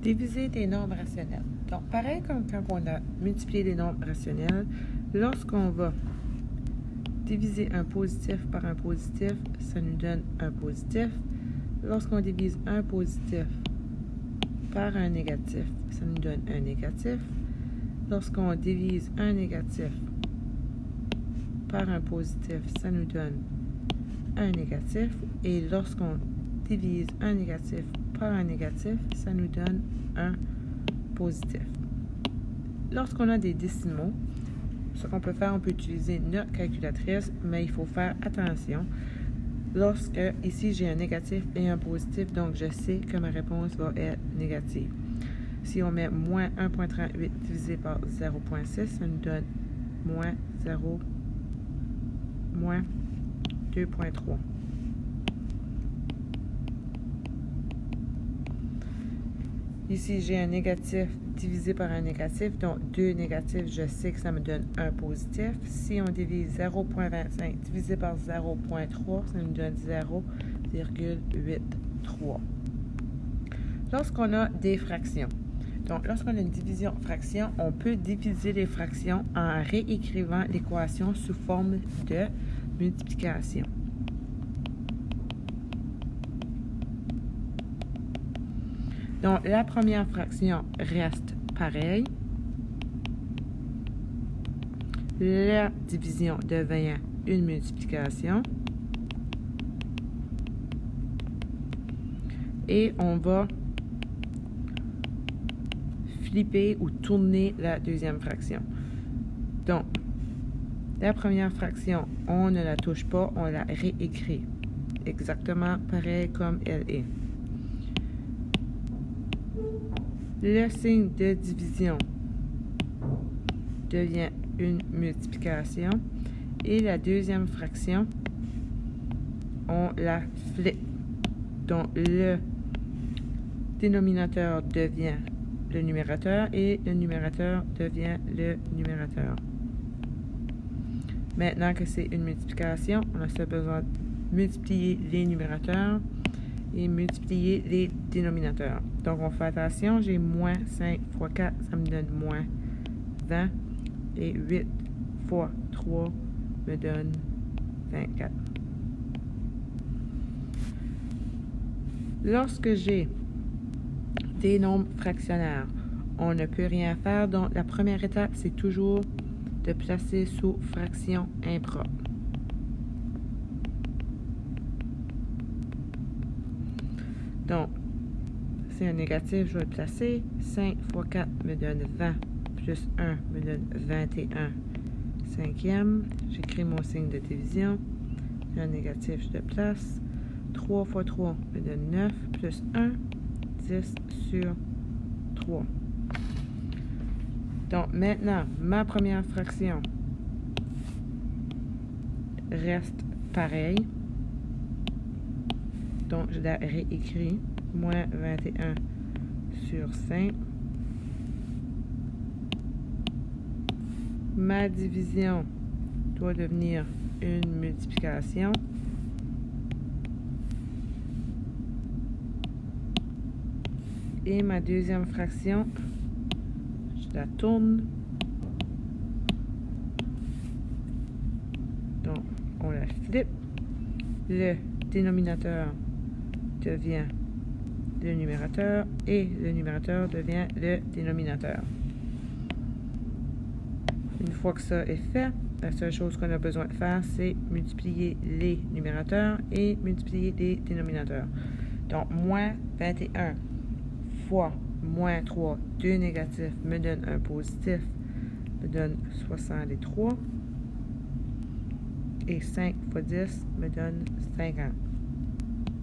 Diviser des nombres rationnels. Donc, pareil comme quand on a multiplié des nombres rationnels, lorsqu'on va diviser un positif par un positif, ça nous donne un positif. Lorsqu'on divise un positif par un négatif, ça nous donne un négatif. Lorsqu'on divise un négatif par un positif, ça nous donne un négatif. Et lorsqu'on divise un négatif par un négatif, ça nous donne un positif. Lorsqu'on a des décimaux, ce qu'on peut faire, on peut utiliser notre calculatrice, mais il faut faire attention. Lorsque, ici, j'ai un négatif et un positif, donc je sais que ma réponse va être négative. Si on met moins 1,38 divisé par 0,6, ça nous donne moins 2,3. Ici, j'ai un négatif divisé par un négatif, donc 2 négatifs, je sais que ça me donne un positif. Si on divise 0,25 divisé par 0,3, ça nous donne 0,83. Lorsqu'on a des fractions, donc lorsqu'on a une division fraction, on peut diviser les fractions en réécrivant l'équation sous forme de multiplication. Donc, la première fraction reste pareille. La division devient une multiplication. Et on va flipper ou tourner la deuxième fraction. Donc, la première fraction, on ne la touche pas, on la réécrit. Exactement pareil comme elle est. Le signe de division devient une multiplication et la deuxième fraction, on la flippe. Donc, le dénominateur devient le numérateur et le numérateur devient le numérateur. Maintenant que c'est une multiplication, on a seulement besoin de multiplier les numérateurs et multiplier les dénominateurs. Donc, on fait attention, j'ai moins 5 fois 4, ça me donne moins 20. Et 8 fois 3 me donne 24. Lorsque j'ai des nombres fractionnaires, on ne peut rien faire. Donc, la première étape, c'est toujours de placer sous fraction impropre. Donc, c'est un négatif, je vais le placer. 5 fois 4 me donne 20, plus 1 me donne 21 cinquième. J'écris mon signe de division. Un négatif, je le place. 3 fois 3 me donne 9, plus 1, 10 sur 3. Donc, maintenant, ma première fraction reste pareille. Donc, je la réécris. Moins 21 sur 5. Ma division doit devenir une multiplication. Et ma deuxième fraction, je la tourne. Donc, on la flippe. Le dénominateur devient le numérateur et le numérateur devient le dénominateur. Une fois que ça est fait, la seule chose qu'on a besoin de faire, c'est multiplier les numérateurs et multiplier les dénominateurs. Donc, moins 21 fois moins 3, 2 négatifs, me donne un positif, me donne 63. Et 5 fois 10 me donne 50.